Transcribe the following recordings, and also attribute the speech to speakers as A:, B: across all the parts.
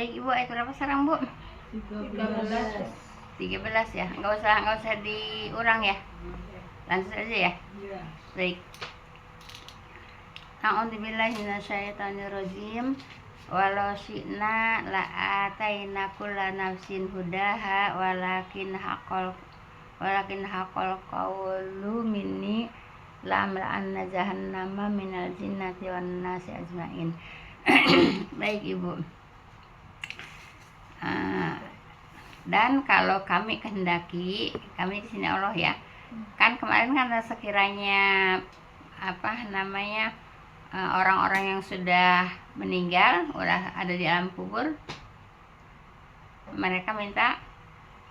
A: Baik Ibu, ayat berapa sekarang Bu?
B: 13.
A: 13 ya, nggak usah diurang ya, langsung aja ya. Baik. A'udzubillahi minasyaitonirrajim. Walau syi'na la'ataina kulla nafsin hudaha walakin haqqal qawlu minni la'amla'anna jahannama minal jinnati wan nasi ajmain. Baik Ibu. Dan kalau kami kehendaki, kami di sini Allah ya. Kan kemarin kan sekiranya orang-orang yang sudah meninggal, udah ada di alam kubur, mereka minta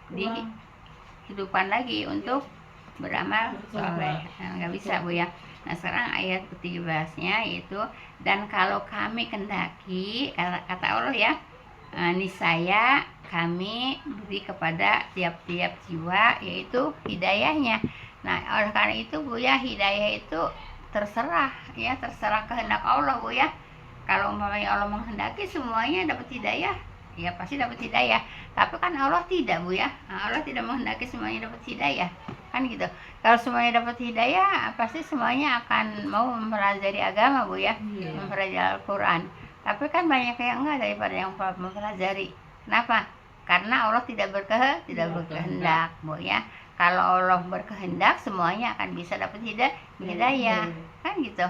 A: dihidupkan lagi untuk beramal soleh. Nggak bisa Bu ya. Nah sekarang ayat ke-13-nya yaitu, dan kalau kami kehendaki, kata Allah ya, niscaya kami beri kepada tiap-tiap jiwa yaitu hidayahnya. Nah oleh karena itu Bu ya, hidayah itu terserah kehendak Allah Bu ya. Kalau umpamanya Allah menghendaki semuanya dapat hidayah, ya pasti dapat hidayah. Tapi kan Allah tidak Bu ya, Allah tidak menghendaki semuanya dapat hidayah, kan gitu. Kalau semuanya dapat hidayah, pasti semuanya akan mau mempelajari agama Bu ya, mempelajari Al-Quran. Tapi kan banyak yang enggak daripada yang mempelajari. Kenapa? Karena Allah tidak berkehendak Bu ya. Kalau Allah berkehendak, semuanya akan bisa dapat hidayah, kan gitu.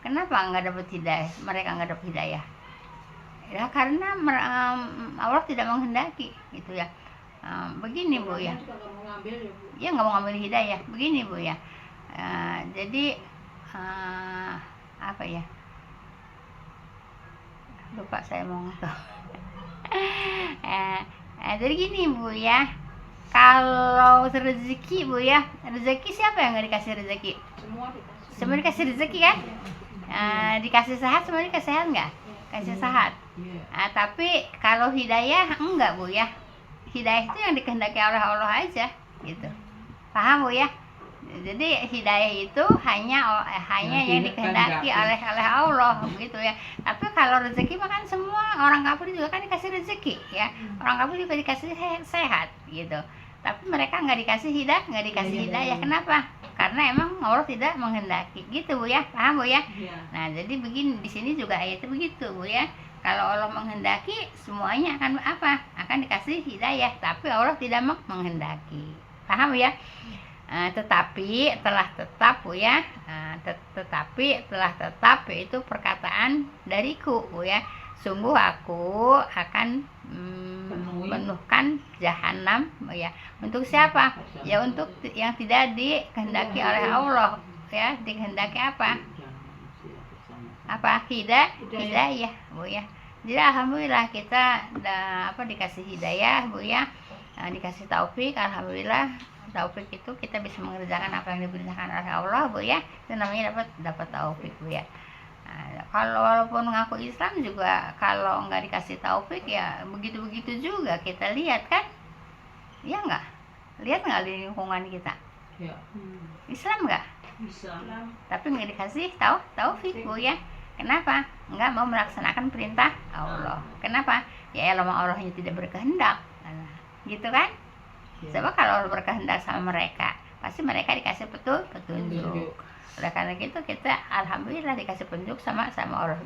A: Kenapa nggak dapat hidayah? Mereka nggak dapat hidayah. Ya karena Allah tidak menghendaki, gitu ya. Begini Bu ya. Ya nggak mau ngambil hidayah. Begini Bu ya. Jadi apa ya? Lupa saya mau ngomong. Jadi gini Bu ya. Kalau rezeki Bu ya, rezeki siapa yang nggak dikasih rezeki? Semua dikasih rezeki kan? Dikasih sehat, semua dikasih sehat nggak? Kasih sehat. Tapi kalau hidayah enggak Bu ya. Hidayah itu yang dikehendaki oleh Allah aja, gitu. Paham Bu ya? Jadi hidayah itu hanya yang dikehendaki oleh Allah, begitu ya. Tapi kalau rezeki mah kan semua orang kafir juga kan dikasih rezeki ya. Orang kafir juga dikasih sehat, gitu. Tapi mereka nggak dikasih hidayah. Kenapa? Karena emang Allah tidak menghendaki, gitu Bu ya. Paham Bu ya? Nah jadi begini, di sini juga ayatnya begitu Bu ya. Kalau Allah menghendaki, semuanya akan dikasih hidayah. Tapi Allah tidak menghendaki. Paham Bu ya? Tetapi telah tetap Bu ya. Tetapi telah tetap, yaitu perkataan dariku Bu ya. Sungguh aku akan memenuhkan jahanam ya. Untuk siapa? Ya untuk yang tidak dikehendaki oleh Allah ya. Dikehendaki apa? Hidayah Bu ya. Jadi alhamdulillah kita dikasih hidayah Bu ya. Dikasih taufik, alhamdulillah. Taufik itu kita bisa mengerjakan apa yang diperintahkan oleh Allah Bu ya. Itu namanya dapat taufik Bu ya. Kalau walaupun mengaku Islam juga, kalau nggak dikasih taufik ya begitu-begitu juga. Kita lihat kan, ya nggak? Lihat nggak di lingkungan kita? Islam nggak? Islam. Tapi nggak dikasih taufik Bu ya. Kenapa? Nggak mau melaksanakan perintah Allah. Kenapa? Ya Allahnya tidak berkehendak, gitu kan? Coba kalau Allah berkehendak sama mereka, pasti mereka dikasih petunjuk. Oleh karena itu kita alhamdulillah dikasih petunjuk sama Allah,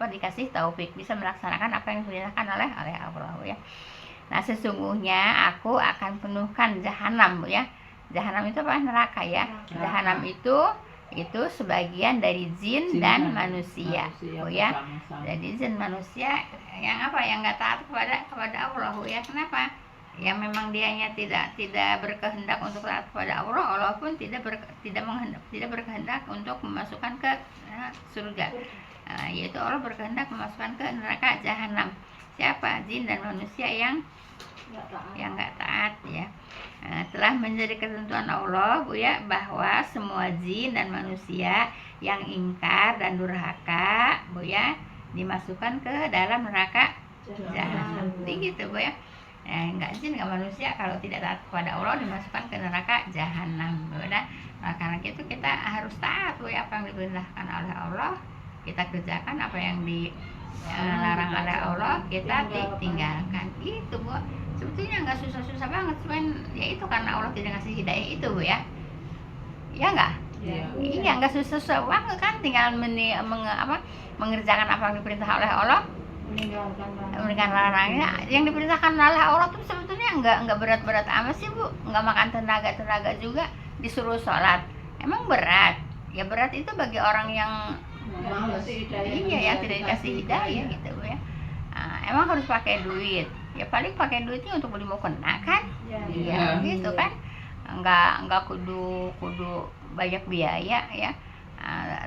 A: dikasih taufik, bisa melaksanakan apa yang diperintahkan oleh Allah ya. Nah sesungguhnya aku akan penuhkan jahanam Bu ya. Jahanam itu apa? Neraka ya. Jahanam itu sebagian dari jin dan manusia Bu ya. Jadi jin manusia yang nggak taat kepada Allah Bu ya. Kenapa? Ya memang dianya tidak berkehendak untuk taat kepada Allah. Allah pun tidak berkehendak untuk memasukkan ke surga. Yaitu Allah berkehendak memasukkan ke neraka jahanam. Siapa? Jin dan manusia yang nggak taat ya. Telah menjadi ketentuan Allah Bu ya, bahwa semua jin dan manusia yang ingkar dan durhaka Bu ya, dimasukkan ke dalam neraka jahanam. Gitu Bu ya. Enggak jin enggak manusia kalau tidak taat kepada Allah dimasukkan ke neraka jahanam. Udah. Nah, karena itu kita harus taat Bu ya, apa yang diperintahkan oleh Allah kita kerjakan, apa yang larang oleh Allah kita tinggalkan gitu Bu. Sebetulnya nggak susah-susah banget, cuman ya itu karena Allah tidak ngasih hidayah itu Bu ya. Ya nggak? Iya, nggak susah-susah banget kan, tinggal mengerjakan apa yang diperintah oleh Allah, meninggalkan larangnya. Yang diperintahkan oleh Allah tuh sebetulnya nggak berat-berat amat sih Bu, nggak makan tenaga juga. Disuruh sholat, emang berat? Ya berat itu bagi orang yang yang tidak dikasih hidayah gitu Bu ya. Emang harus pakai duit, ya paling pakai duitnya untuk beli mukena kan, iya gitu kan, nggak kudu banyak biaya ya.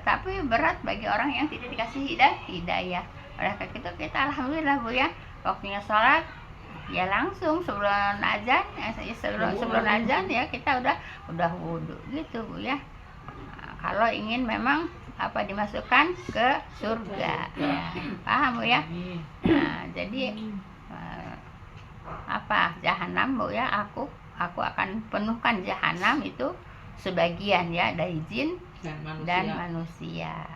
A: Tapi berat bagi orang yang tidak dikasih hidayah. Oleh karena itu kita alhamdulillah Bu ya, waktunya sholat ya langsung sebelum azan, sebelum azan ya kita udah wudhu gitu Bu ya. Kalau ingin memang dimasukkan ke surga ya, paham Bu ya. Jadi jahanam Bu ya, aku akan penuhkan jahanam itu sebagian ya dari jin dan manusia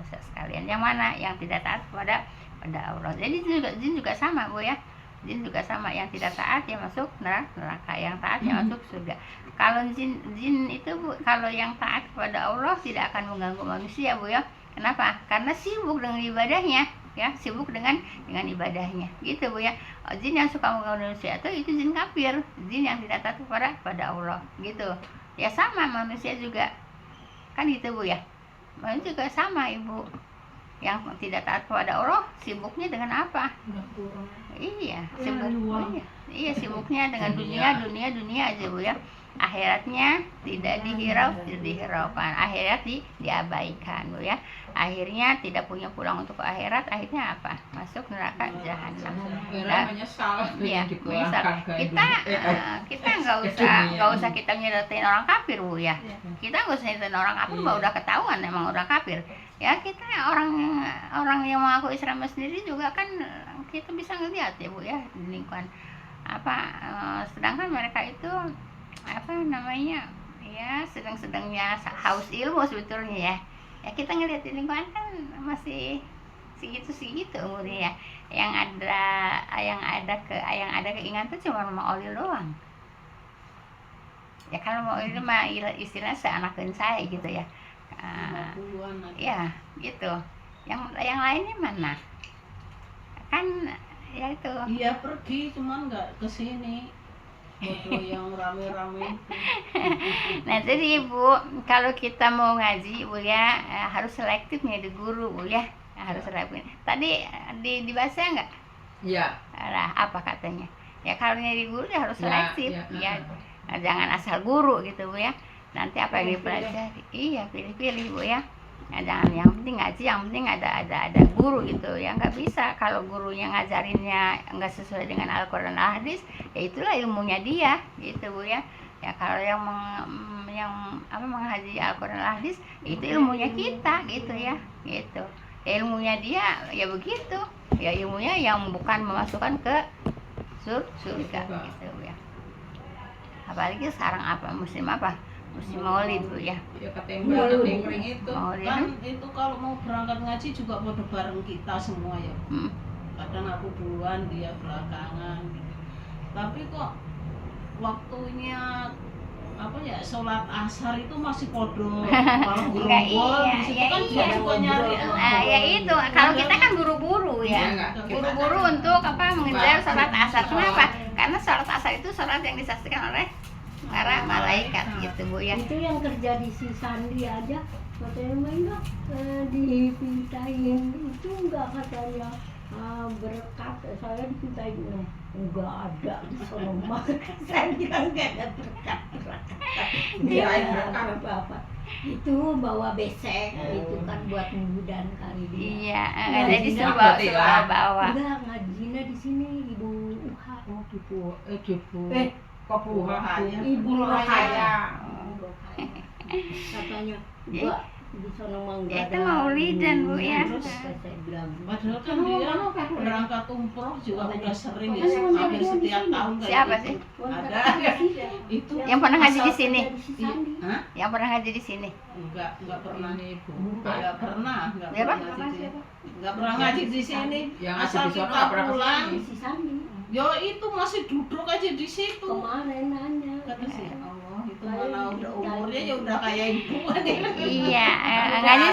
A: sekalian. Yang mana? Yang tidak taat pada Allah. Jadi jin juga sama Bu ya. Jin juga sama, yang tidak taat ya masuk neraka, yang taat ya masuk surga. Kalau jin itu Bu, kalau yang taat kepada Allah tidak akan mengganggu manusia Bu ya. Kenapa? Karena sibuk dengan ibadahnya ya, sibuk dengan ibadahnya gitu Bu ya. Jin yang suka mengganggu manusia itu jin kafir, jin yang tidak taat kepada Allah gitu. Ya sama manusia juga kan gitu Bu ya. Manusia juga sama Ibu, yang tidak taat kepada Allah sibuknya dengan apa? Iya, sibuknya dengan dunia aja Bu ya. Akhiratnya tidak dihiraukan, akhirat diabaikan Bu ya. Akhirnya tidak punya pulang untuk akhirat, akhirnya apa? Masuk neraka jahanam. Iya, menyesal. Kita nggak usah kita nyeritain orang kafir Bu ya. Kita nggak usah nyeritain orang kafir, udah ketahuan emang orang kafir. Ya kita orang yang mengaku Islam sendiri juga kan kita bisa ngelihat ya Bu ya di lingkungan sedangkan mereka itu ya sedang-sedangnya haus ilmu sebetulnya ya kita ngelihat di lingkungan kan masih segitu umurnya ya. Yang ada keinginan tuh cuma mau olil doang ya. Kalau mau olil mah istilahnya seanakeun saya gitu ya. Ya gitu. Yang lainnya mana kan ya itu.
B: Iya pergi cuman nggak kesini. Foto yang rame-rame.
A: Nah jadi Ibu, kalau kita mau ngaji Bu ya, harus selektif nih di guru Bu ya, harus selektif. Tadi dibaca nggak?
B: Iya.
A: Nah, apa katanya? Ya kalau nyari guru ya harus selektif ya. Nah, jangan asal guru gitu Bu ya. Nanti apa yang dipelajari? Iya pilih-pilih Bu ya. Nah, jangan yang penting ngaji, yang penting ada guru gitu ya. Nggak bisa kalau gurunya ngajarinnya nggak sesuai dengan Al-Quran Al-Hadis, ya itulah ilmunya dia gitu Bu ya. Ya kalau yang menghaji Al-Quran Al-Hadis itu ilmunya kita gitu ya, gitu. Ya, ilmunya dia ya begitu, ya ilmunya yang bukan memasukkan ke surga gitu Bu ya. Apalagi sekarang musim maulid Bu ya.
B: Ya katanya itu kan itu kalau mau berangkat ngaji juga pada bareng kita semua ya. Kadang aku duluan, dia belakangan gitu. Tapi kok waktunya sholat asar itu masih podo kalau gerombol di situ kan dia juga nyari.
A: Ya itu kalau kita kan buru-buru ya, buru-buru untuk mengejar sholat asar. Kenapa? Karena sholat asar itu sholat yang disaksikan oleh para malaikat gitu Bu ya.
C: Itu yang kerja di si Sandi aja katanya dipintain itu enggak katanya berkat saya dipintain enggak ada di sono mak. Saya bilang enggak ada berkat. Apa itu bawa besek itu kan buat mudan kali dia.
A: Iya, jadi sebuah bawa.
C: Enggak ngajinya di sini Ibu Uha.
B: Ibu
C: Rohaya katanya gua di sono mah enggak ada.
A: Itu maulidan Bu ya.
B: Padahal kan dia berangkat umroh juga udah sering ya, hampir setiap tahun kayak
A: siapa
B: gitu.
A: sih?
B: Ada itu
A: yang pernah ngaji di sini.
B: Hah?
A: Yang pernah ngaji di sini?
B: Enggak pernah.
D: Ini Bu.
B: Enggak pernah
A: Siapa?
B: ngaji. Enggak pernah ngaji di sini.
D: Yang ngaji
B: Asal
D: di sono
B: kita
D: nggak pernah
B: pulang,
D: kesini.
C: Si Sani
B: yo itu masih duduk aja di situ.
C: kemarin nanya.
B: Kata sih, Allah itu mana udah umurnya ya udah kayak ibu nih.
A: Iya, ngaji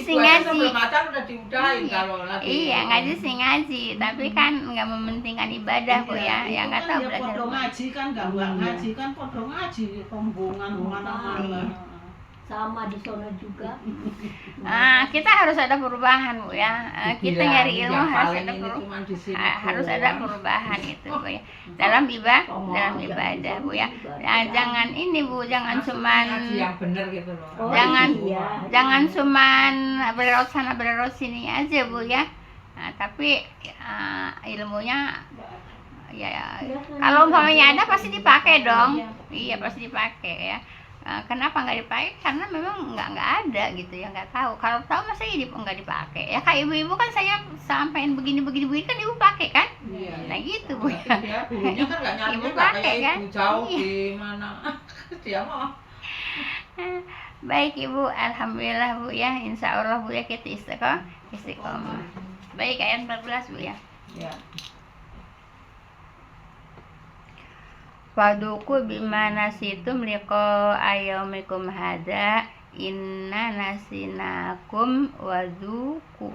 A: sih ngaji.
D: Sebelum matang udah diudahin
A: Iya.
D: kalau lagi.
A: Iya, ngaji sih ngaji, tapi kan nggak mementingkan ibadah Bu ya.
B: Itu
A: Yang nggak
B: kan
A: tahu
B: ya
A: belajar.
B: podo ngaji kan enggak ngaji kan podo ngaji rombongan kemana-mana.
C: Sama di sono juga.
A: Kita harus ada perubahan Bu ya. Kita
D: Iya,
A: nyari ilmu
D: yang
A: harus
D: paling
A: ada
D: ini
A: perubahan.
D: cuman di sini
A: Harus
D: doang.
A: ada perubahan itu Bu ya. Dalam ibadah Bu ya. Nah, jangan ini Bu, jangan cuman
D: Ngaji yang bener gitu loh.
C: Oh,
A: Jangan-
C: iya.
A: jangan cuman berlaut sana berlaut sini aja Bu ya. Nah, tapi ilmunya ya kalau umpamanya ada pasti dipakai dong. Iya, pasti dipakai ya. Kenapa nggak dipakai? Karena memang nggak ada gitu ya, nggak tahu. Kalau tahu masa nggak dipakai ya. Kayak ibu-ibu kan saya sampaikan begini kan ibu pakai kan?
D: Iya.
A: Nah gitu Bu ya.
D: Dia dulunya kan nggak nyari
A: Ibu
D: nggak
A: pakai,
D: kayak
A: kan?
D: ibu jauh
A: Iya.
D: di mana. Dia mah.
A: Baik Ibu, alhamdulillah Bu ya. Insya Allah Bu ya kita istiqomah. Baik, ayat 14 Bu ya.
D: Ya.
A: Faduku bima nasitum liqa ayyamikum hada inna nasinakum wazuku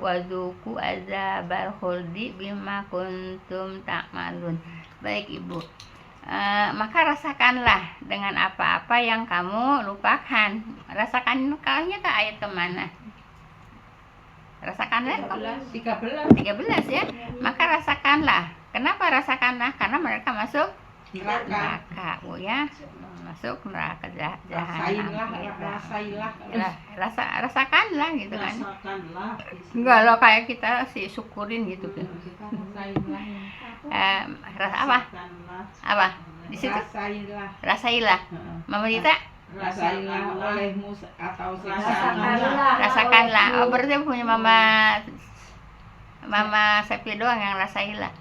A: azabal khuldi bima kuntum ta'malun. Baik Ibu, maka rasakanlah dengan apa-apa yang kamu lupakan. Rasakan kalanya ke ayat kemana? Rasakanlah
D: 13
A: 13 ya. Maka rasakanlah. Kenapa rasakanlah? Karena mereka masuk neraka Bu ya, masuk neraka jahanam. Rasakanlah gitu kan.
B: Rasakanlah.
A: Enggak loh kayak kita sih syukurin gitu kan. Rasa apa?
B: Rasakanlah.
A: Apa? Di situ rasailah. Mama Dita
D: Rasailah olehmu atau
A: rasakanlah. Oh berarti punya Mama Septi doang yang rasailah.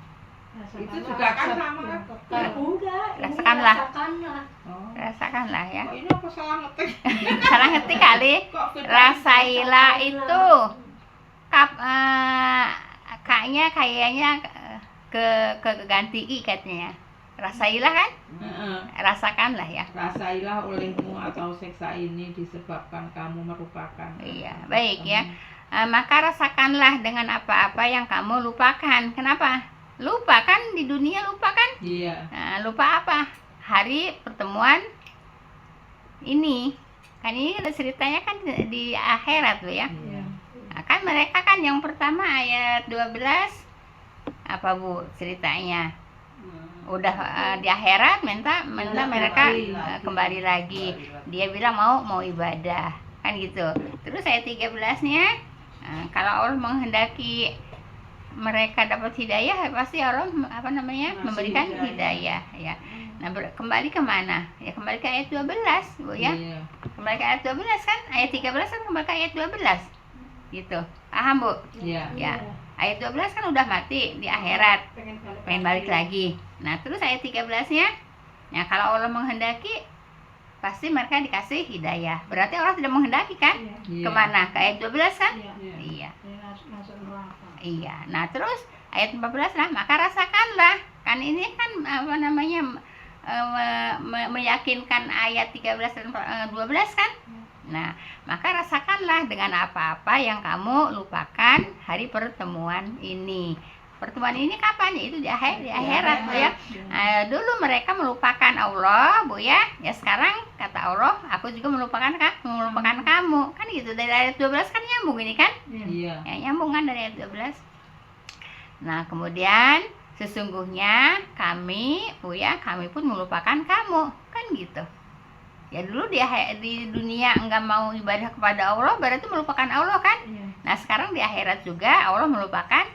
D: itu juga kan sama kan?
C: Enggak. ini
A: Rasakanlah.
C: Rasakanlah.
D: Oh.
A: Rasakanlah ya.
D: Kok ini apa salah ngetik?
A: Salah ngetik kali.
D: Kok beda?
A: Rasailah itu kaknya kayaknya ke ganti i katanya. Rasailah kan?
D: Heeh.
A: Rasakanlah ya.
D: Rasailah olehmu atau seksa ini disebabkan kamu merupakan.
A: Iya, baik ya. Maka rasakanlah dengan apa-apa yang kamu lupakan. Kenapa? Lupa kan di dunia lupa kan?
D: Iya.
A: Nah, lupa apa? Hari pertemuan ini. Kan ini ceritanya kan di akhirat tuh ya.
D: Iya.
A: Nah, kan mereka kan yang pertama ayat 12 apa Bu ceritanya? Udah di akhirat minta mereka kembali lagi. Dia bilang mau ibadah kan gitu. Terus ayat 13-nya kalau Allah menghendaki mereka dapat hidayah pasti Allah memberikan hidayah ya. Nah kembali kemana? Ya kembali ke ayat 12 Bu ya.
D: Iya.
A: Kembali ke ayat 12 kan, ayat 13 kan kembali ke ayat 12 gitu. Paham Bu?
D: Iya.
A: Ya. Ayat 12 kan udah mati di akhirat, pengen balik lagi. Nah terus ayat 13-nya, ya kalau Allah menghendaki pasti mereka dikasih hidayah. Berarti Allah tidak menghendaki kan?
D: Iya.
A: Kemana? Ke ayat 12 kan?
D: Iya.
A: Iya. Iya. Nah terus ayat 14 lah, maka rasakanlah. Kan ini kan meyakinkan ayat 13 dan 12 kan? Nah, maka rasakanlah dengan apa-apa yang kamu lupakan hari pertemuan ini. Pertemuan ini kapan? Itu di akhirat Bu ya. Dulu mereka melupakan Allah Bu ya. Ya sekarang kata Allah, aku juga melupakan kamu. Kan gitu dari ayat 12 kan nyambung ini kan?
D: Iya.
A: Ya, nyambung kan dari ayat 12. Nah, kemudian sesungguhnya kami Bu ya, kami pun melupakan kamu. Kan gitu. Ya dulu di dunia enggak mau ibadah kepada Allah berarti melupakan Allah kan? Nah sekarang di akhirat juga Allah melupakan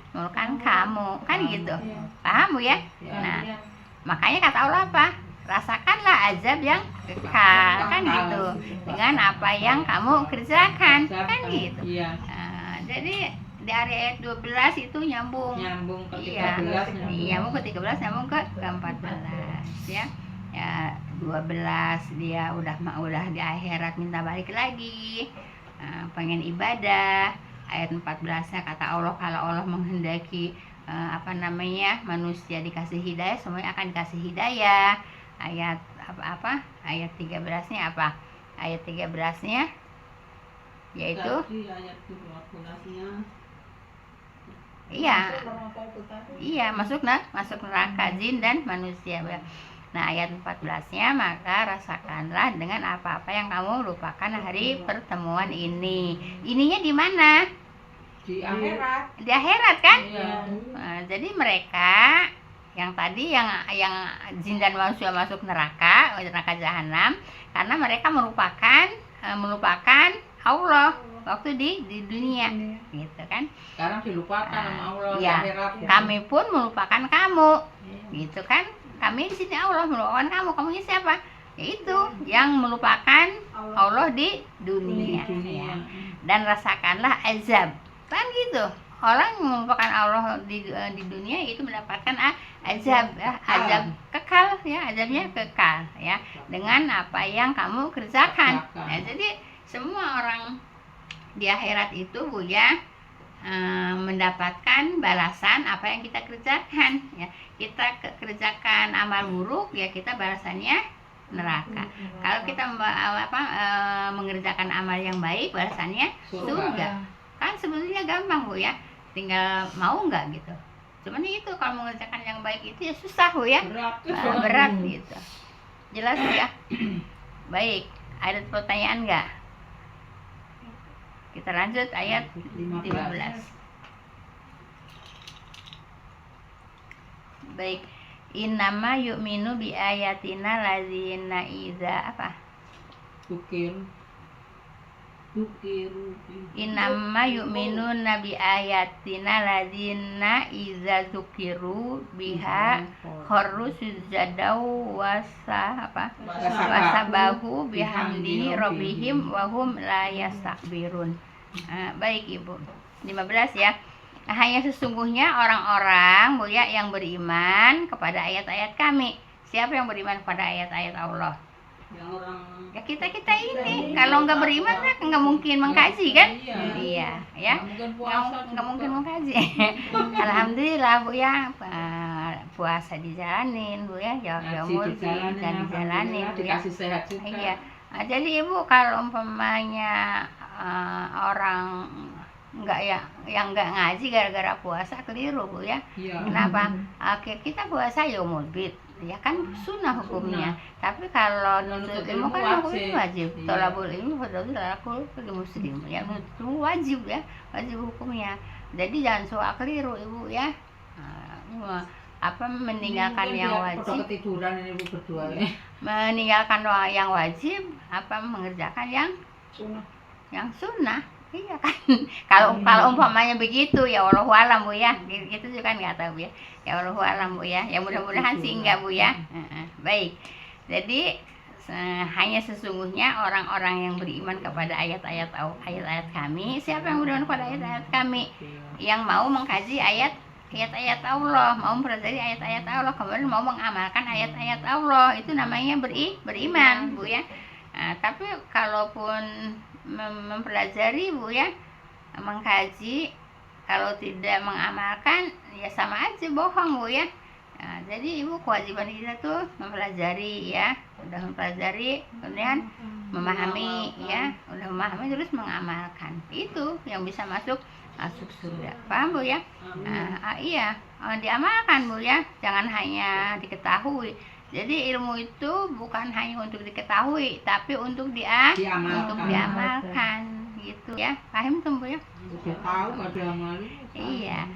A: kamu kan gitu. Paham Bu ya? Nah makanya kata Allah apa? Rasakanlah azab yang kekal kan gitu. Dengan apa yang kamu kerjakan kan gitu.
D: Iya.
A: Nah, jadi dari ayat 12 itu nyambung
D: Nyambung ke 13
A: nyambung ke 13 nyambung ke 14 ya. Ya 12 dia udah di akhirat minta balik lagi, pengen ibadah. Ayat 14-nya kata Allah, kalau Allah menghendaki manusia dikasih hidayah, semuanya akan dikasih hidayah. Ayat ayat 13-nya apa? Ayat 13-nya yaitu
B: Tadi ayat 12-nya
A: iya masuk neraka jin dan manusia. Nah, ayat 14-nya, maka rasakanlah dengan apa-apa yang kamu lupakan hari pertemuan ini. Ininya di mana?
D: Di akhirat.
A: Di akhirat kan?
B: Iya.
A: Nah, jadi mereka yang tadi yang jin dan manusia masuk neraka jahanam karena mereka melupakan Allah waktu di dunia, gitu kan?
D: Sekarang dilupakan sama Allah di
A: Ya,
D: akhirat.
A: kami pun melupakan kamu, gitu kan? Kami di sini Allah melupakan kamu. Kamunya siapa? Yaitu yang melupakan Allah di dunia. Ya. Dan rasakanlah azab, kan gitu. Orang yang melupakan Allah di dunia itu mendapatkan azab, ya, azab kekal, ya, azabnya kekal, ya, dengan apa yang kamu kerjakan. Ya, jadi semua orang di akhirat itu mendapatkan balasan apa yang kita kerjakan, ya. Kita kerjakan amal buruk, ya kita balasannya neraka. Kalau kita mengerjakan amal yang baik, balasannya surga. Kan sebetulnya gampang Bu ya, tinggal mau nggak gitu. Cuman itu kalau mengerjakan yang baik itu ya susah Bu ya, berat gitu. Jelas ya. Baik, ada pertanyaan nggak? Kita lanjut ayat 15. Baik, innama yu'minu bi ayatina lazina iza innama yu'minu nabi ayatina lazina iza zukiru biha kharru sujadau wasabahu bihamdi rabbihim wahum la yastakbirun. Baik Ibu, 15 ya. Hanya sesungguhnya orang-orang Bu ya yang beriman kepada ayat-ayat kami. Siapa yang beriman kepada ayat-ayat Allah?
B: Yang orang
A: Ya kita ini. Kalau nggak beriman kan nggak mungkin mengkaji kan? Iya, ya. Nggak mungkin mengkaji. Alhamdulillah Bu ya, puasa dijalanin Bu ya, jauh dan dijalanin Bu ya.
D: Dikasih sehat juga.
A: Iya. Nah, jadi Ibu kalau umpamanya orang yang nggak ngaji gara-gara puasa keliru Bu ya.
D: Iya.
A: Kenapa? Kita puasa yaumul bid, ya kan sunnah hukumnya. Tapi kalau nuntut ilmu kan hukumnya wajib.
D: Iya.
A: Tolabul ilmi fardhu alakul muslim, ya nuntut ilmu wajib ya, wajib hukumnya. Jadi jangan suka keliru Ibu ya. Meninggalkan yang wajib,
D: Ketiduran ini Bu berdua.
A: meninggalkan doa yang wajib, mengerjakan yang sunnah. Iya kan. Kalau umpamanya begitu ya wallahu alam Bu ya. Gitu juga nggak tahu ya. Ya wallahu alam Bu ya. Ya mudah-mudahan sih enggak Bu ya. Baik. Jadi hanya sesungguhnya orang-orang yang beriman kepada ayat-ayat kami. Siapa yang beriman kepada ayat-ayat kami? Yang mau mengkaji ayat-ayat Allah, mau mempelajari ayat-ayat Allah, kemudian mau mengamalkan ayat-ayat Allah, itu namanya beriman Bu ya. Tapi kalaupun mempelajari Bu ya, mengkaji, kalau tidak mengamalkan ya sama aja bohong Bu ya. Jadi Ibu kewajiban kita tuh mempelajari ya, udah mempelajari kemudian memahami ya, udah memahami terus mengamalkan, itu yang bisa masuk surga. Paham Bu ya? Iya, diamalkan Bu ya, jangan hanya diketahui. Jadi ilmu itu bukan hanya untuk diketahui, tapi untuk diamalkan gitu ya. Paham tuh Bu ya?
D: Udah tahu nggak diamali.
A: Iya.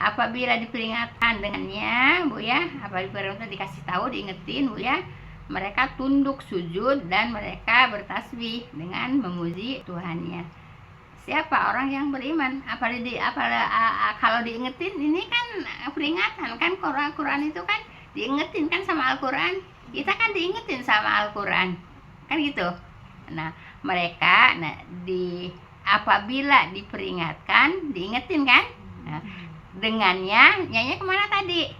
A: Apabila diperingatkan dengannya Bu ya, apabila dikasih tahu, diingetin Bu ya, mereka tunduk sujud dan mereka bertasbih dengan memuji Tuhannya. Siapa orang yang beriman? Kalau diingetin, ini kan peringatan kan, Quran itu kan diingetin kan sama Al-Quran. Kita kan diingetin sama Al-Quran kan gitu. Nah mereka apabila diperingatkan, diingetin kan, dengannya nyanyi kemana tadi?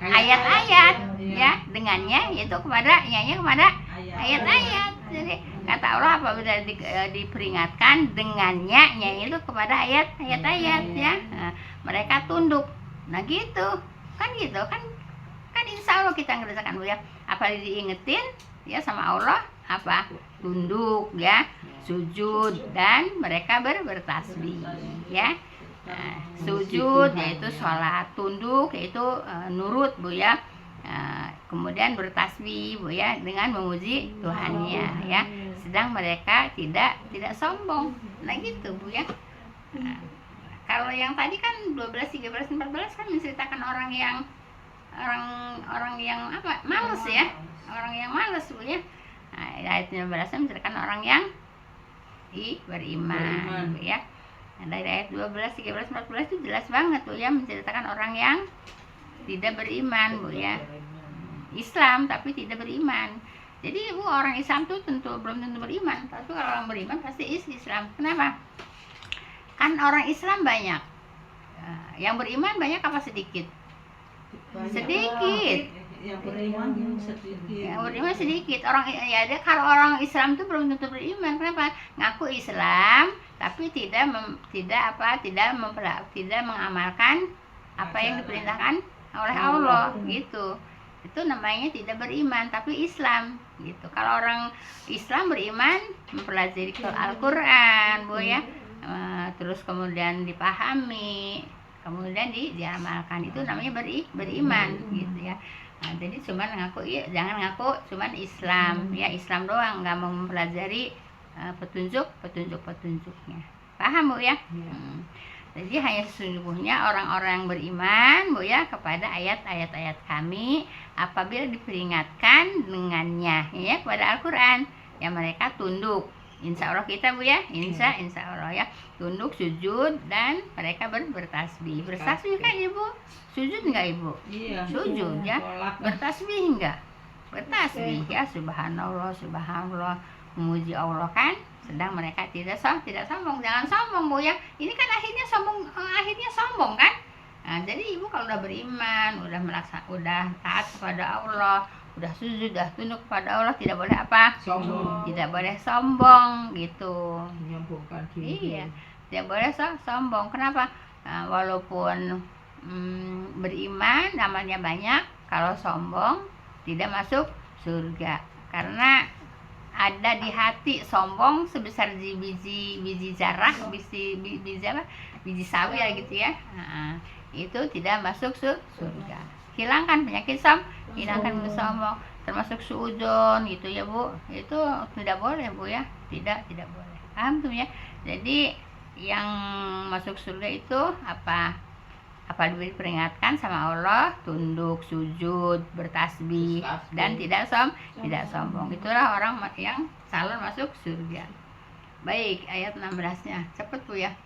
A: ayat-ayat ya, dengannya yaitu kepada ayat-ayat. Jadi kata Allah apabila diperingatkan dengannya itu kepada ayat-ayat ya. Nah, mereka tunduk. Nah gitu kan insya Allah kita ngerjakan Bu ya. Apa diingetin ya sama Allah, apa tunduk ya, sujud, dan mereka bertasbih ya. Nah, sujud yaitu sholat, tunduk yaitu nurut Bu ya. Kemudian bertasbih Bu ya, dengan memuji Tuhannya ya. Sedang mereka tidak sombong. Nah gitu Bu ya. Nah, kalau yang tadi kan 12, 13, 14 kan menceritakan orang yang apa? Malas ya. Orang yang malas Bu ya. Nah, ayat 15 menceritakan orang yang beriman Bu ya. Nah, dari ayat 12, 13, 14 itu jelas banget Bu ya, menceritakan orang yang tidak beriman Bu ya. Islam tapi tidak beriman. Jadi Bu, orang Islam tuh belum tentu beriman, tapi kalau orang beriman pasti Islam. Kenapa? Kan orang Islam banyak. Yang beriman banyak apa sedikit? Sedikit.
B: Yang beriman sedikit.
A: Orang ya ada, kalau orang Islam tuh belum tentu beriman. Kenapa? Ngaku Islam tapi tidak mengamalkan apa yang diperintahkan oleh Allah gitu. Itu namanya tidak beriman tapi Islam gitu. Kalau orang Islam beriman, mempelajari Al-Qur'an Bu ya, terus kemudian dipahami, kemudian diamalkan, itu namanya beriman gitu ya. Nah, jadi jangan ngaku cuman Islam ya, Islam doang, nggak mau mempelajari petunjuknya. Paham Bu ya? Jadi hanya sesungguhnya orang-orang yang beriman Bu ya kepada ayat-ayat Kami apabila diperingatkan dengannya ya, kepada Al-Qur'an ya, mereka tunduk. Insya Allah kita Bu ya, insya Allah ya, tunduk, sujud, dan mereka bertasbih. Bertasbih kan Ibu? Sujud enggak Ibu?
D: Iya.
A: Sujud ya. Bertasbih enggak? Bertasbih ya, subhanallah, memuji Allah kan. Sedang mereka tidak sombong. Jangan sombong Bu ya. Ini kan akhirnya sombong kan. Nah, jadi Ibu kalau udah beriman, udah taat kepada Allah, udah sujud, udah tunduk kepada Allah, tidak boleh apa?
D: Sombong.
A: Tidak boleh sombong gitu.
D: Menyombongkan diri.
A: Iya, tidak boleh sombong. Kenapa? Nah, walaupun beriman amalnya banyak, kalau sombong tidak masuk surga. Karena ada di hati sombong sebesar biji zarah, biji sawi ya gitu ya. Nah, itu tidak masuk surga. Hilangkan penyakit hilangkan sombong, termasuk suudzon gitu ya Bu. Itu tidak boleh Bu ya, tidak boleh. Paham tuh ya. Jadi yang masuk surga itu apa diperingatkan sama Allah, tunduk, sujud, bertasbih, dan tidak sombong. Itulah orang yang calon masuk surga. Baik, ayat 16-nya. Cepet Bu ya,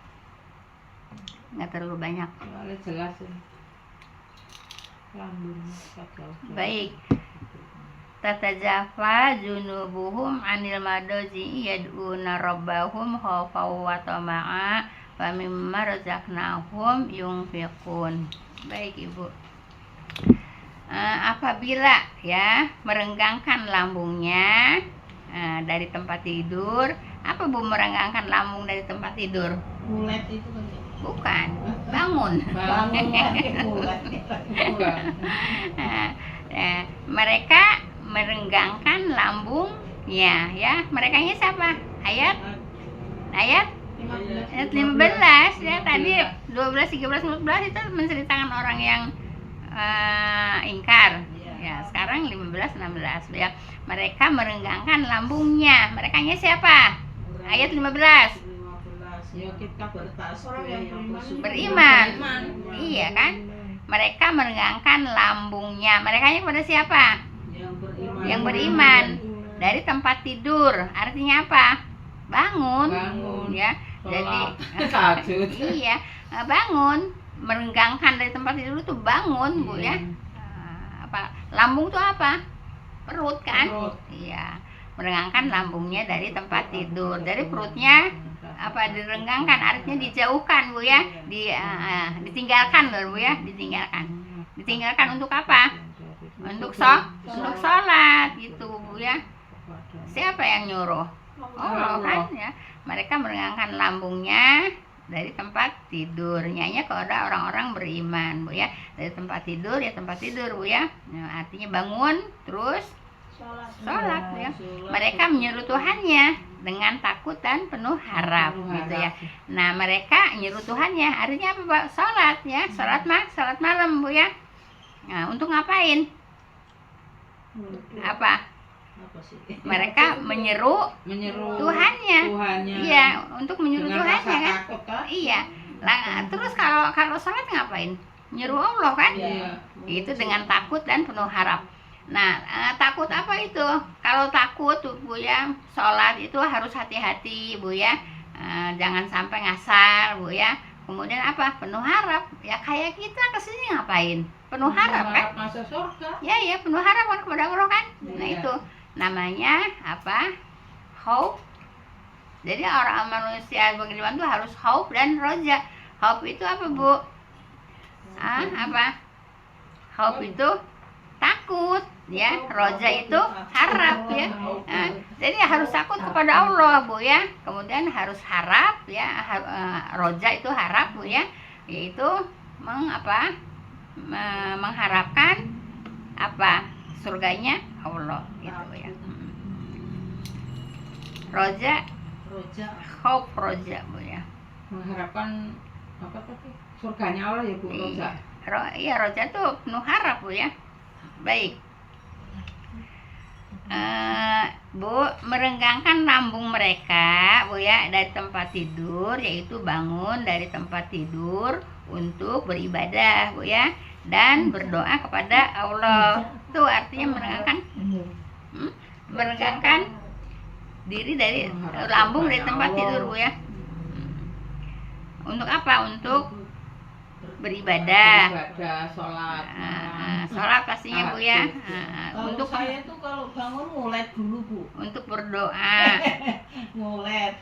A: nggak terlalu banyak.
D: Jelas ya.
A: Baik. Tatajafa junubuhum anil madaji yad'una rabbahum khawfan wa tama'a wa mimma razaqnahum yunfiqun. Baik Ibu. Apabila ya merenggangkan lambungnya dari tempat tidur. Apa Bu merenggangkan lambung dari tempat tidur?
B: Bulat itu kan.
A: Bukan, bangun. Mereka merenggangkan lambungnya ya. Merekanya siapa? Ayat 15 ya, tadi 12, 13, 14 itu menceritakan orang yang ingkar ya. Sekarang 15, 16 ya. Mereka merenggangkan lambungnya. Merekanya siapa? Ayat 15.
B: Ya kita bertasbih yang
A: beriman. Iya kan? Mereka merenggangkan lambungnya. Merekanya kepada siapa? Yang beriman. Dari tempat tidur. Artinya apa? Bangun ya. Jadi iya, bangun. Merenggangkan dari tempat tidur itu bangun Bu ya. Apa? Lambung itu apa? Perut kan? Iya. Merenggangkan lambungnya dari tempat tidur. Dari perutnya apa direnggangkan, artinya dijauhkan Bu ya, ditinggalkan loh Bu ya, ditinggalkan. Ditinggalkan untuk apa? Untuk sholat gitu Bu ya. Siapa yang nyuruh? Allah kan ya. Mereka merengangkan lambungnya dari tempat tidurnya kepada orang-orang beriman Bu ya. Dari tempat tidur ya tempat tidur Bu ya. Nah, artinya bangun terus sholat ya. Mereka menyeru Tuhannya dengan takut dan penuh harap gitu ya. Nah mereka menyeru Tuhannya artinya apa Pak? Sholat ya, sholat malam Bu ya. Nah untuk ngapain? Apa
B: sih?
A: Mereka menyeru Tuhannya. Iya, untuk menyeru Tuhannya kan? Iya. Terus kalau sholat ngapain? Menyeru Allah kan?
B: Iya.
A: Itu dengan takut dan penuh harap. Nah, takut apa itu? Kalau takut Bu ya, sholat itu harus hati-hati Bu ya. Jangan sampai ngasar Bu ya. Kemudian apa? Penuh harap. Ya kayak kita kesini ngapain? Penuh harap kan?
B: Masuk surga.
A: Ya, penuh harap kan kepada Allah kan? Nah,
B: Iya.
A: itu namanya apa? Hope. Jadi orang manusia beriman itu harus hope dan roja. Hope itu apa Bu? Apa? Hope itu takut ya, roja itu harap ya. Nah, jadi harus takut kepada Allah Bu ya. Kemudian harus harap ya, roja itu harap Bu ya, yaitu mengharapkan apa? Surganya Allah gitu ya. Roja, hope roja Bu ya.
D: Mengharapkan apa tadi? Surganya Allah ya Bu Roja.
A: Iya, roja tuh penuh harap Bu ya. Baik. Bu, merenggangkan lambung mereka Bu ya dari tempat tidur, yaitu bangun dari tempat tidur untuk beribadah Bu ya, dan berdoa kepada Allah. Itu artinya merenggangkan diri dari lambung dari tempat tidur Bu ya. Untuk apa? Untuk beribadah,
D: sholat,
A: sholat pastinya Bu ya.
B: Untuk saya tuh kalau bangun ngulet dulu Bu.
A: Untuk berdoa.
B: ngulet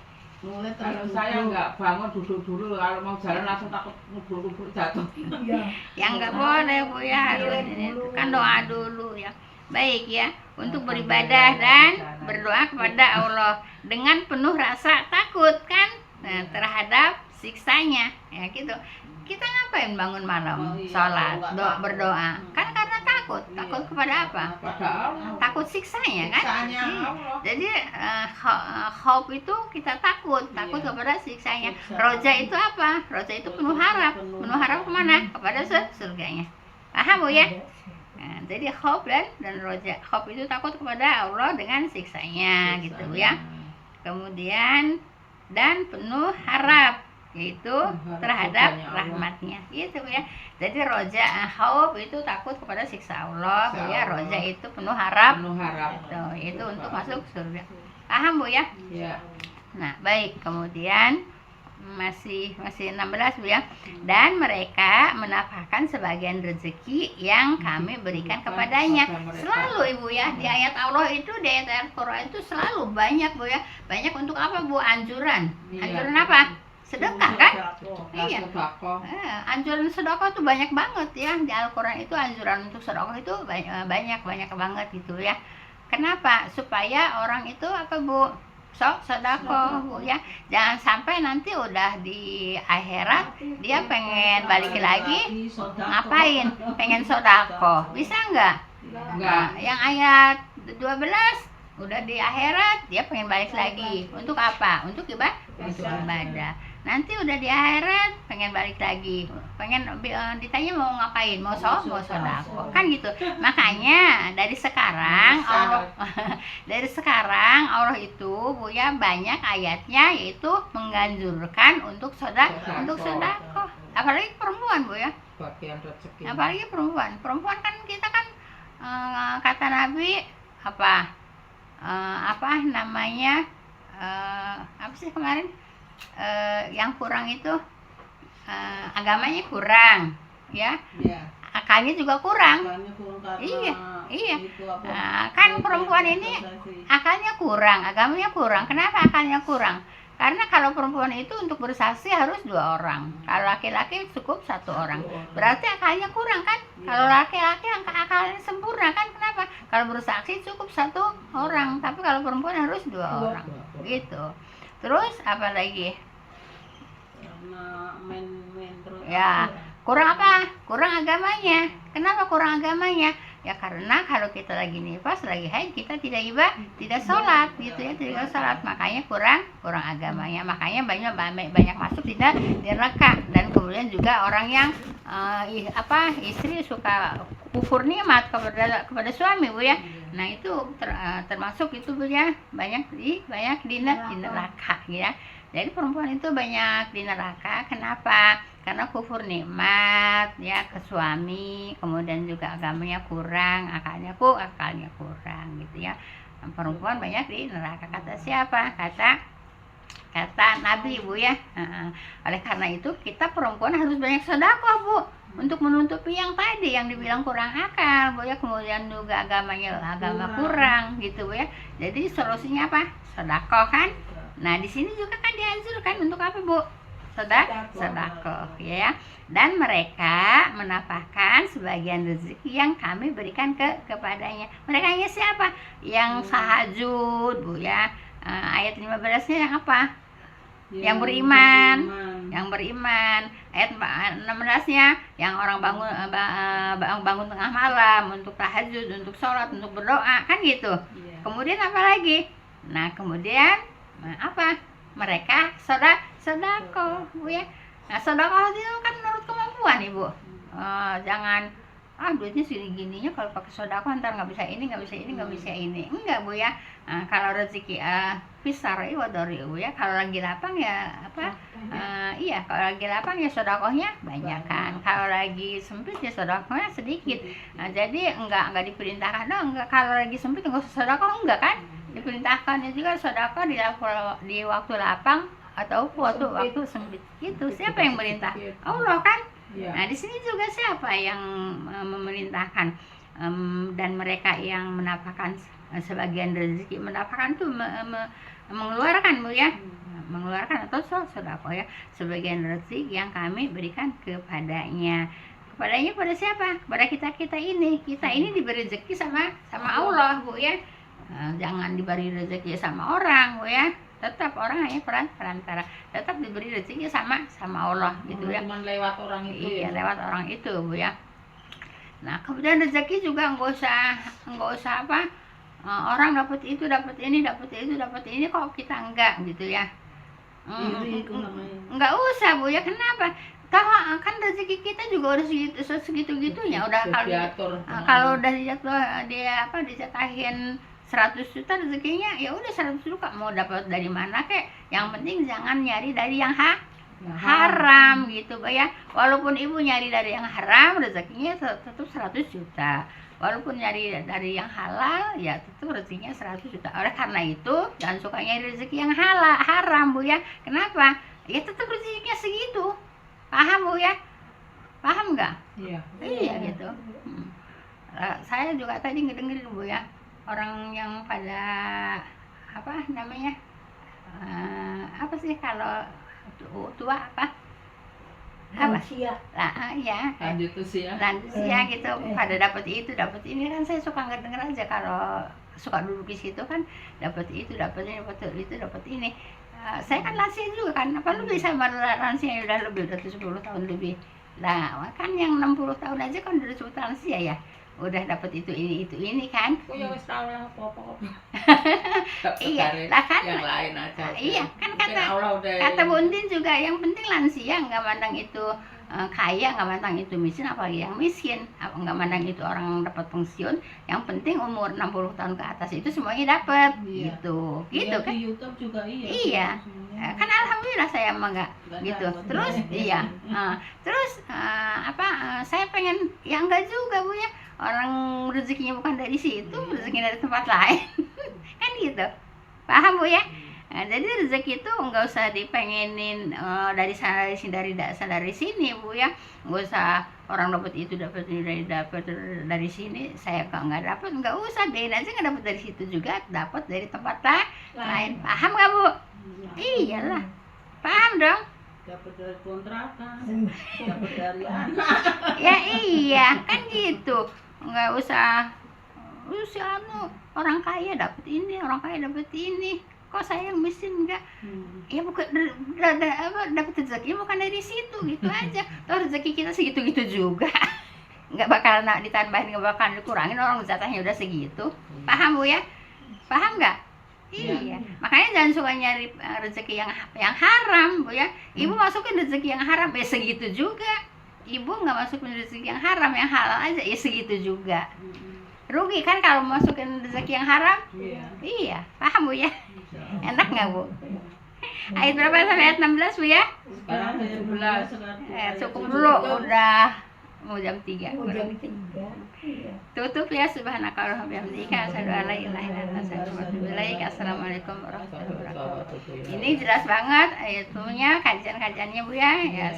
D: kalau saya nggak bangun duduk dulu, kalau mau jalan langsung takut ngubur-ngubur jatuh.
A: Yang nggak boleh Bu ya, harus kan doa dulu ya. Baik ya, untuk beribadah dan berdoa kepada Allah dengan penuh rasa takut kan terhadap siksanya ya gitu. Kita ngapain bangun malam, sholat, berdoa? Kan karena takut kepada apa? Takut siksanya kan? Jadi hope itu kita takut kepada siksanya. Roja itu apa? Roja itu penuh harap kemana? Kepada surganya. Paham Bu ya? Nah, jadi hope dan roja. Hope itu takut kepada Allah dengan siksanya gitu ya. Kemudian dan penuh harap, yaitu terhadap rahmatnya gitu ya. Jadi roja hope itu takut kepada siksa Allah Bu ya. Roja itu penuh harap itu untuk masuk surga. Paham Bu ya?
D: Iya.
A: Nah baik, kemudian masih 16 Bu ya. Dan mereka menafkahkan sebagian rezeki yang kami berikan kepadanya. Selalu Ibu ya, di ayat Allah itu, di ayat Al-Quran itu selalu banyak Bu ya. Banyak untuk apa Bu? Anjuran apa? Sedekah kan? Iya. Anjuran sedekah tuh banyak banget ya di Al-Quran itu. Anjuran untuk sedekah itu banyak banget gitu ya. Kenapa? Supaya orang itu apa Bu? Sedekah Bu ya. Jangan sampai nanti udah di akhirat dia pengen balik lagi ngapain? Pengen sedekah. Bisa nggak?
D: Enggak.
A: Yang ayat 12 udah di akhirat dia pengen balik lagi. Untuk apa? Untuk ibadah. Nanti udah di akhirat pengen balik lagi, pengen ditanya mau ngapain, mau sodako kan gitu. Makanya dari sekarang Allah itu Bu ya banyak ayatnya yaitu menganjurkan untuk sodako. Apalagi perempuan Bu ya.
D: Bagian rezeki.
A: Apalagi perempuan kan kita kan kata Nabi apa namanya apa sih kemarin? Yang kurang itu agamanya kurang ya, akalnya juga kurang. Iya. Kan perempuan ini akalnya kurang, agamanya kurang. Kenapa akalnya kurang? Karena kalau perempuan itu untuk bersaksi harus 2 orang, kalau laki-laki cukup 1 orang. Berarti akalnya kurang kan? Kalau laki-laki akalnya sempurna kan? Kenapa? Kalau bersaksi cukup 1 orang, tapi kalau perempuan harus 2 orang. Gitu. Terus apa lagi?
B: Karena main terus.
A: Ya, kurang apa? Kurang agamanya. Kenapa kurang agamanya? Ya karena kalau kita lagi nifas, lagi haid, kita tidak sholat gitu ya, tidak sholat, makanya kurang agamanya, makanya banyak masuk tidak neraka. Dan kemudian juga orang yang istri suka kufur nikmat kepada suami, Bu ya. Nah itu termasuk itu, Bu ya, banyak di neraka ya. Jadi perempuan itu banyak di neraka. Kenapa? Karena kufur nikmat ya ke suami, kemudian juga agamanya kurang, akalnya kurang gitu ya. Perempuan banyak di neraka. Kata siapa? Kata Nabi, Bu ya. Oleh karena itu kita perempuan harus banyak sedekah, Bu, untuk menutupi yang tadi yang dibilang kurang akal, Bu ya. Kemudian juga agama kurang gitu, Bu ya. Jadi solusinya apa? Sedekah kan? Nah, di sini juga kan dianjurkan untuk apa, Bu? Sedekah ya. Dan mereka menafkahkan sebagian rezeki yang kami berikan kepadanya. Mereka siapa? Yang tahajud, Bu ya. Ayat 15-nya yang apa? Yang beriman. Ayat 16-nya yang orang bangun tengah malam untuk tahajud, untuk sholat, untuk berdoa, kan gitu. Kemudian apa lagi? Nah, kemudian apa? Mereka sedekah, Bu ya. Nah, sedekah itu kan menurut kemampuan, Ibu. Jangan duitnya segini-gininya, kalau pakai sedekah ntar nggak bisa ini, enggak, Bu ya. Kalau rezeki pisar wadori, Bu ya. Kalau lagi lapang ya kalau lagi lapang ya sedekahnya banyak kan. Kalau lagi sempit ya sedekahnya sedikit. Nah, jadi enggak diperintahkan enggak, kalau lagi sempit enggak usah sedekah, enggak kan? Diperintahkannya juga sedekah di waktu lapang atau waktu sempit. Gitu. Siapa yang merintah? Allah kan? Nah, di sini juga siapa yang memerintahkan? Dan mereka yang menafkahkan sebagian rezeki, menafkahkan itu mengeluarkan, Bu ya. Mengeluarkan atau sedekah ya, sebagian rezeki yang kami berikan kepadanya. Kepadanya pada siapa? Kepada kita ini. Kita ini diberi rezeki sama Allah, Bu ya. Jangan diberi rezeki sama orang, Bu ya. Tetap orang hanya perantara, tetap diberi rezeki sama Allah gitu ya.
D: Cuman lewat orang itu.
A: Iya, lewat orang itu, Bu ya. Nah, kemudian rezeki juga enggak usah apa? Orang dapat itu, dapat ini kok kita enggak gitu ya. Enggak usah, Bu ya. Kenapa? Kan rezeki kita juga udah segitu-gitunya, udah kalau udah dijatahin 100 juta rezekinya, ya udah 100 juta, mau dapat dari mana kek, yang penting jangan nyari dari yang haram gitu, Bu ya. Walaupun ibu nyari dari yang haram, rezekinya tetap 100 juta. Walaupun nyari dari yang halal, ya tetap rezekinya 100 juta. Oleh karena itu jangan suka nyari rezeki yang haram, Bu ya. Kenapa? Ya tetap rezekinya segitu. Paham, Bu ya? Paham nggak? Iya gitu. Saya juga tadi ngedengerin, Bu ya, orang yang pada apa namanya, apa sih kalau tua apa?
C: Lansia.
A: Lanjut usia gitu, pada dapat itu, dapat ini kan. Saya suka ngedenger aja kalau suka duduk di situ kan, dapat itu, dapat ini, dapat ini. Saya kan lansia juga kan, apa lu bisa lansia udah 10 tahun lebih. Nah, kan yang 60 tahun aja kan udah disebut lansia ya. Udah dapat itu ini kan.
D: Ya wis tahu lah apa-apa.
A: Iya, lah kan
D: yang lain aja.
A: Iya, kan kata Bundin juga, yang penting lansia, nggak mandang itu kaya, nggak mandang itu miskin, apalagi yang miskin, nggak mandang itu orang dapat pensiun, yang penting umur 60 tahun ke atas itu semuanya dapat. Gitu kan.
B: Di YouTube juga
A: iya. Kan alhamdulillah saya emang nggak gitu. Terus saya pengen ya enggak juga, Bu ya. Orang rezekinya bukan dari situ, rezekinya dari tempat lain. Kan gitu. Paham, Bu ya? Nah, jadi rezeki itu enggak usah dipengenin dari sana dari sini, Bu ya. Enggak usah orang dapat itu, dapat ini, dapat dari sini, saya kok nggak dapat, nggak usah, biarin aja nggak dapat dari situ juga, dapat dari tempat lain. Paham nggak Bu? Iyalah, paham dong.
B: Dapat dari kontrakan, dapat dari anak.
A: Ya iya, kan gitu. Nggak usah orang kaya dapat ini, orang kaya dapat ini. Kok saya yang miskin enggak? Ya bukan dapat rezeki bukan dari situ, gitu aja. Toh rezeki kita segitu-gitu juga. Nggak bakalan ditambahin, nggak bakalan dikurangin, orang jatahnya udah segitu. Paham Bu ya? Paham nggak? Iya. Makanya jangan suka nyari rezeki yang haram Bu ya. Ibu masukin rezeki yang haram ya segitu juga. Ibu nggak masukin rezeki yang haram, yang halal aja ya segitu juga. Rugi kan kalau masukin rezeki yang haram? Iya. Paham Bu ya? Enak nggak Bu? Ayat berapa sampai ayat 16 Bu ya?
B: Sekarang ayat 11.
A: Cukup dulu, udah mau jam 3.
C: Jam 3. Iya.
A: Tutup ya. Subhanakallahumma wa bihamdika asyhadu an la ilaha illa anta astaghfiruka wa atubu ilaik. Assalamualaikum warahmatullahi wabarakatuh. Ini jelas banget ayatnya, kajian-kajiannya Bu ya. Ya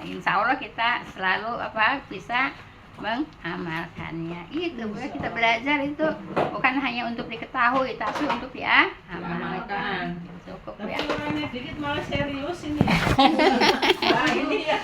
A: insya Allah kita selalu bisa mengamalkannya. Itu Bu ya, kita belajar itu bukan hanya untuk diketahui tapi untuk diamalkan. Cukup
B: Tapi
A: ya.
B: orangnya dikit malah serius ini. Nah, ini ya.